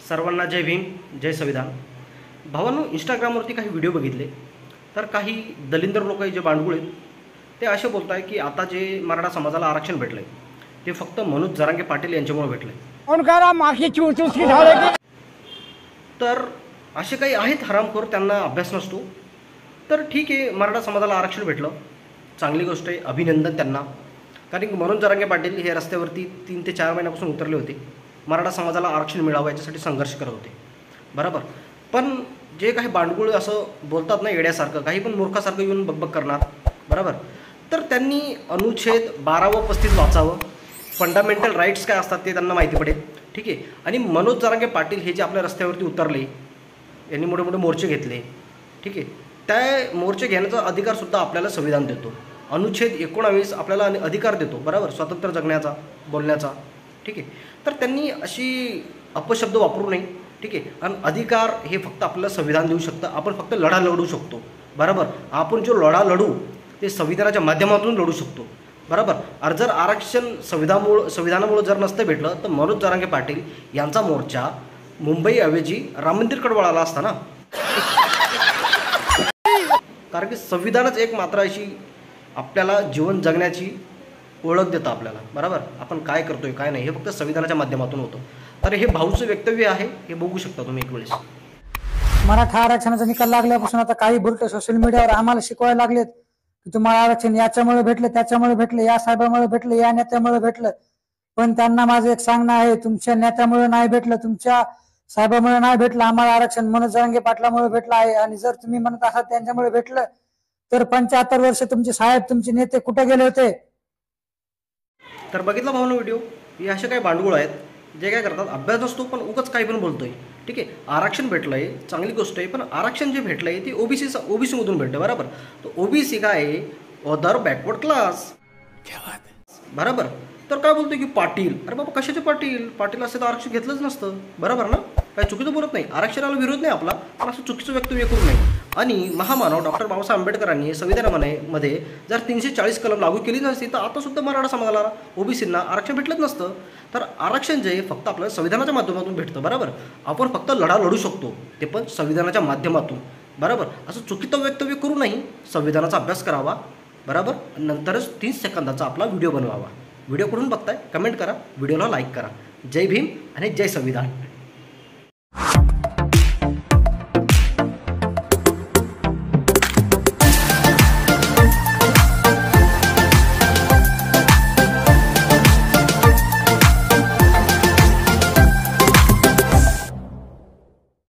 सर्वांना जय भीम, जय संविधान. भावांनो, इंस्टाग्रामवरती काही व्हिडिओ बघितले तर काही दलिंदर लोक जे बांडगुळ आहेत ते असे बोलत आहे की आता जे मराठा समाजाला आरक्षण भेटलं आहे ते फक्त मनोज जरांगे पाटील यांच्यामुळे भेटलं आहे. तर असे काही आहेत हरामखोर, त्यांना अभ्यास नसतो. तर ठीक आहे, मराठा समाजाला आरक्षण भेटलं, चांगली गोष्ट आहे, अभिनंदन त्यांना. कारण की मनोज जरांगे पाटील हे रस्त्यावरती 3 ते 4 महिन्यापासून उतरले होते, मराठा समाजाला आरक्षण मिळावं याच्यासाठी संघर्ष करत होते, बरोबर. पण जे काही बांडगुळ असं बोलतात ना येड्यासारखं, काही पण मूर्खासारखं येऊन बकबक करणार, बरोबर. तर त्यांनी अनुच्छेद 12 व 35 वाचावं, फंडामेंटल राईट्स काय असतात ते त्यांना माहिती पडेल, ठीक आहे. आणि मनोज जरांगे पाटील हे जे आपल्या रस्त्यावरती उतरले, यांनी मोठे मोठे मोर्चे घेतले, ठीक आहे. त्या मोर्चे घेण्याचा अधिकारसुद्धा आपल्याला संविधान देतो. अनुच्छेद 19 आपल्याला अधिकार देतो, बरोबर, स्वातंत्र्य जगण्याचा, बोलण्याचा, ठीक आहे. तर त्यांनी अशी अपशब्द वापरू नये, ठीक आहे. आणि अधिकार हे फक्त आपल्याला संविधान देऊ शकतं. आपण फक्त लढा लढू शकतो, बरोबर. आपण जो लढा लढू ते संविधानाच्या माध्यमातून लढू शकतो, बरोबर. आणि जर आरक्षण संविधानामुळे जर नसतं भेटलं तर मनोज जरांगे पाटील यांचा मोर्चा मुंबईऐवजी राम मंदिरकडे वळाला असता ना. कारण की संविधानच एक मात्र अशी आपल्याला जीवन जगण्याची ओळख देतं आपल्याला, बरोबर. आपण काय करतोय काय नाही हे फक्त संविधानाच्या माध्यमातून होतं. तर हे भाऊचं वक्तव्य आहे, हे बघू शकता तुम्ही एक वेळेस. मराठा आरक्षणाचा निकाल लागल्यापासून आता काही बुरट सोशल मीडियावर आम्हाला शिकवायला लागलेत की तुम्हाला आरक्षण याच्यामुळे भेटलं, त्याच्यामुळे भेटलं, या साहेबामुळे भेटलं, या नेत्यामुळे भेटलं. पण त्यांना माझं एक सांगणं आहे, तुमच्या नेत्यामुळे नाही भेटलं, तुमच्या साहेबामुळे नाही भेटलं आम्हाला आरक्षण, मनोज जरांगे पाटलामुळे भेटलं आहे. आणि जर तुम्ही म्हणत असाल त्यांच्यामुळे भेटलं तर 75 वर्ष तुमचे साहेब, तुमचे नेते कुठे गेले होते? तर बघितला भावना व्हिडिओ. हे असे काही बांडगुळ आहेत जे काय करतात, अभ्यास असतो पण उगाच काही पण बोलतोय, ठीक आहे. आरक्षण भेटलंय, चांगली गोष्ट आहे, पण आरक्षण जे भेटलंय ते ओबीसी मधून भेटलं, बरोबर. तर ओबीसी काय आहे, अदर बॅकवर्ड क्लास, बरोबर. तर काय बोलतोय की पाटील, अरे बाबा कशाचे पाटील? पाटील असं तर आरक्षण घेतलंच नसतं, बरोबर ना. काही चुकीचं बोलत नाही, आरक्षणाला विरोध नाही आपला, पण असं चुकीचं वक्तव्य करू नये. आणि महामानव डॉक्टर बाबासाहेब आंबेडकरांनी संविधानामध्ये जर 340 कलम लागू केली नसती तर आता सुद्धा मराठा समाजाला, ओबीसींना आरक्षण भेटलंच नसतं. तर आरक्षण जे फक्त आपल्याला संविधानाच्या माध्यमातून भेटतं, बरोबर. आपण फक्त लढा लढू शकतो, ते पण संविधानाच्या माध्यमातून, बरोबर. असं चुकीचं वक्तव्य करू नये, संविधानाचा अभ्यास करावा, बरोबर. नंतरच 30 सेकंदाचा आपला व्हिडिओ बनवावा. व्हिडिओ कुठून बघताय कमेंट करा, व्हिडिओला लाईक करा. जय भीम आणि जय संविधान.